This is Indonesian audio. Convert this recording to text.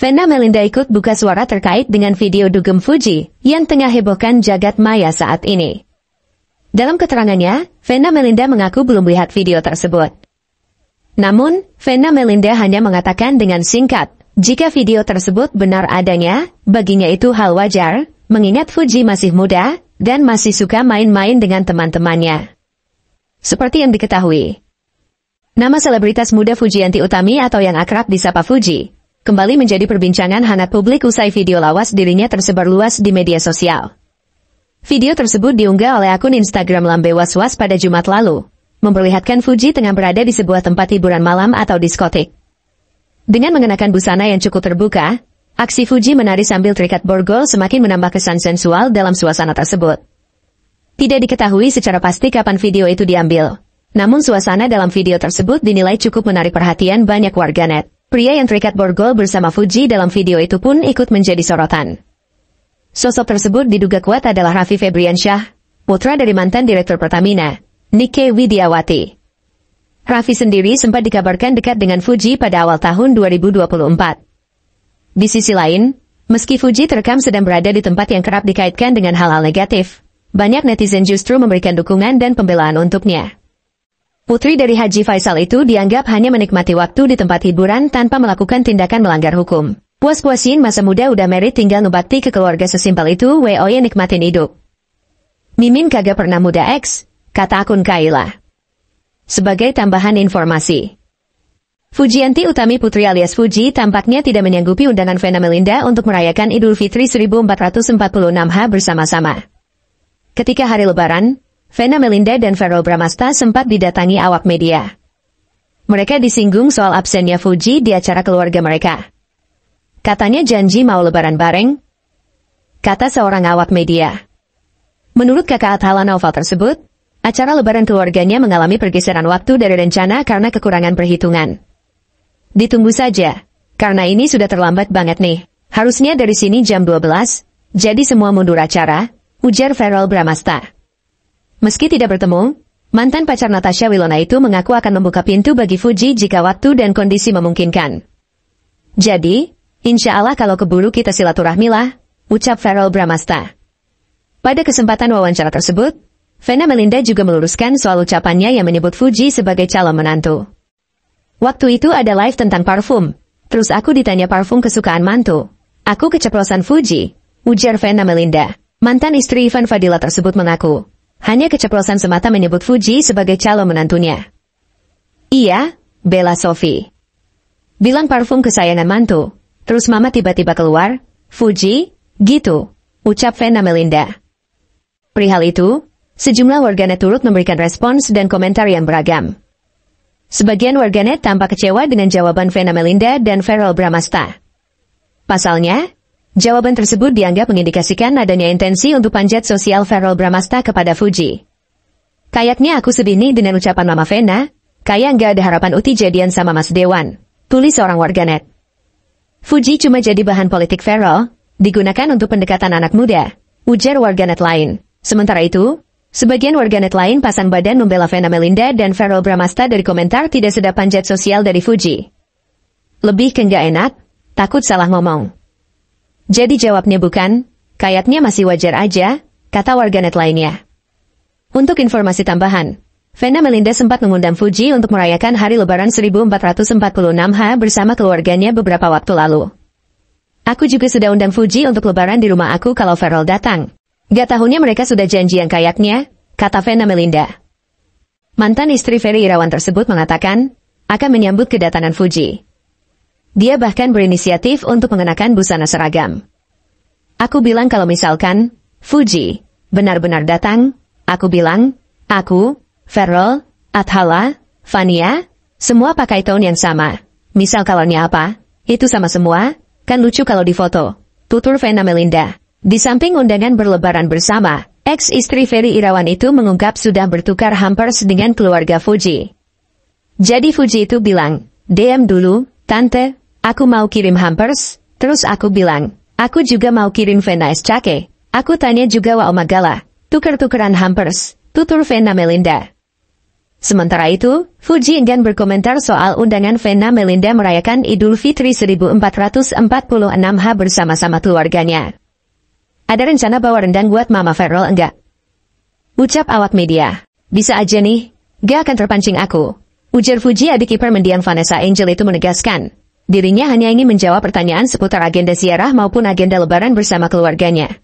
Vena Melinda ikut buka suara terkait dengan video dugem Fuji yang tengah hebohkan jagat maya saat ini. Dalam keterangannya, Vena Melinda mengaku belum melihat video tersebut. Namun, Vena Melinda hanya mengatakan dengan singkat, jika video tersebut benar adanya, baginya itu hal wajar, mengingat Fuji masih muda dan masih suka main-main dengan teman-temannya. Seperti yang diketahui, nama selebritas muda Fujianti Utami atau yang akrab disapa Fuji kembali menjadi perbincangan hangat publik usai video lawas dirinya tersebar luas di media sosial. Video tersebut diunggah oleh akun Instagram Lambe Was-Was pada Jumat lalu, memperlihatkan Fuji tengah berada di sebuah tempat hiburan malam atau diskotik. Dengan mengenakan busana yang cukup terbuka, aksi Fuji menari sambil terikat borgol semakin menambah kesan sensual dalam suasana tersebut. Tidak diketahui secara pasti kapan video itu diambil, namun suasana dalam video tersebut dinilai cukup menarik perhatian banyak warganet. Pria yang terikat borgol bersama Fuji dalam video itu pun ikut menjadi sorotan. Sosok tersebut diduga kuat adalah Raffi Febriansyah, putra dari mantan Direktur Pertamina, Nike Widiawati. Raffi sendiri sempat dikabarkan dekat dengan Fuji pada awal tahun 2024. Di sisi lain, meski Fuji terekam sedang berada di tempat yang kerap dikaitkan dengan hal-hal negatif, banyak netizen justru memberikan dukungan dan pembelaan untuknya. Putri dari Haji Faisal itu dianggap hanya menikmati waktu di tempat hiburan tanpa melakukan tindakan melanggar hukum. Puas-puasin masa muda udah married tinggal ngebakti ke keluarga sesimpel itu woy nikmatin hidup. Mimin kagak pernah muda X, kata akun Kaila. Sebagai tambahan informasi, Fujianti Utami Putri alias Fuji tampaknya tidak menyanggupi undangan Vena Melinda untuk merayakan Idul Fitri 1446H bersama-sama. Ketika hari Lebaran, Vena Melinda dan Verrell Bramasta sempat didatangi awak media. Mereka disinggung soal absennya Fuji di acara keluarga mereka. Katanya janji mau lebaran bareng, kata seorang awak media. Menurut kakak Athala Naufal tersebut, acara lebaran keluarganya mengalami pergeseran waktu dari rencana karena kekurangan perhitungan. Ditunggu saja, karena ini sudah terlambat banget nih. Harusnya dari sini jam 12, jadi semua mundur acara, ujar Verrell Bramasta. Meski tidak bertemu, mantan pacar Natasha Wilona itu mengaku akan membuka pintu bagi Fuji jika waktu dan kondisi memungkinkan. Jadi, insya Allah kalau keburu kita silaturahmi lah, ucap Verrell Bramasta. Pada kesempatan wawancara tersebut, Vena Melinda juga meluruskan soal ucapannya yang menyebut Fuji sebagai calon menantu. Waktu itu ada live tentang parfum, terus aku ditanya parfum kesukaan mantu. Aku keceplosan Fuji, ujar Vena Melinda. Mantan istri Ivan Fadila tersebut mengaku hanya keceplosan semata menyebut Fuji sebagai calon menantunya. Iya, Bella Sophie. Bilang parfum kesayangan mantu. Terus mama tiba-tiba keluar, Fuji, gitu, ucap Vena Melinda. Perihal itu, sejumlah warganet turut memberikan respons dan komentar yang beragam. Sebagian warganet tampak kecewa dengan jawaban Vena Melinda dan Verrell Bramasta. Pasalnya, jawaban tersebut dianggap mengindikasikan adanya intensi untuk panjat sosial Verrell Bramasta kepada Fuji. Kayaknya aku sedih nih dengan ucapan Mama Vena, kayak nggak ada harapan Uti jadian sama Mas Dewan, tulis seorang warganet. Fuji cuma jadi bahan politik Verrell, digunakan untuk pendekatan anak muda, ujar warganet lain. Sementara itu, sebagian warganet lain pasang badan membela Vena Melinda dan Verrell Bramasta dari komentar tidak sedap panjat sosial dari Fuji. Lebih ke nggak enak, takut salah ngomong. Jadi jawabnya bukan, kayaknya masih wajar aja, kata warganet lainnya. Untuk informasi tambahan, Vena Melinda sempat mengundang Fuji untuk merayakan hari Lebaran 1446H bersama keluarganya beberapa waktu lalu. Aku juga sudah undang Fuji untuk Lebaran di rumah aku kalau Verrell datang. Gak tahunya mereka sudah janjian kayaknya, kata Vena Melinda. Mantan istri Ferry Irawan tersebut mengatakan, akan menyambut kedatangan Fuji. Dia bahkan berinisiatif untuk mengenakan busana seragam. Aku bilang kalau misalkan, Fuji, benar-benar datang, aku bilang, aku, Verrell, Athala, Fania, semua pakai tone yang sama. Misal colornya apa, itu sama semua, kan lucu kalau difoto, tutur Vena Melinda. Di samping undangan berlebaran bersama, ex-istri Ferry Irawan itu mengungkap sudah bertukar hampers dengan keluarga Fuji. Jadi Fuji itu bilang, DM dulu, tante, aku mau kirim hampers, terus aku bilang, aku juga mau kirim Vena SCK. Aku tanya juga wa Omagala, tuker-tukeran hampers, tutur Vena Melinda. Sementara itu, Fuji enggan berkomentar soal undangan Vena Melinda merayakan Idul Fitri 1446H bersama-sama keluarganya. Ada rencana bawa rendang buat Mama Farrell enggak? Ucap awak media. Bisa aja nih, gak akan terpancing aku. Ujar Fuji. Adik ipar mendiang Vanessa Angel itu menegaskan, dirinya hanya ingin menjawab pertanyaan seputar agenda ziarah maupun agenda lebaran bersama keluarganya.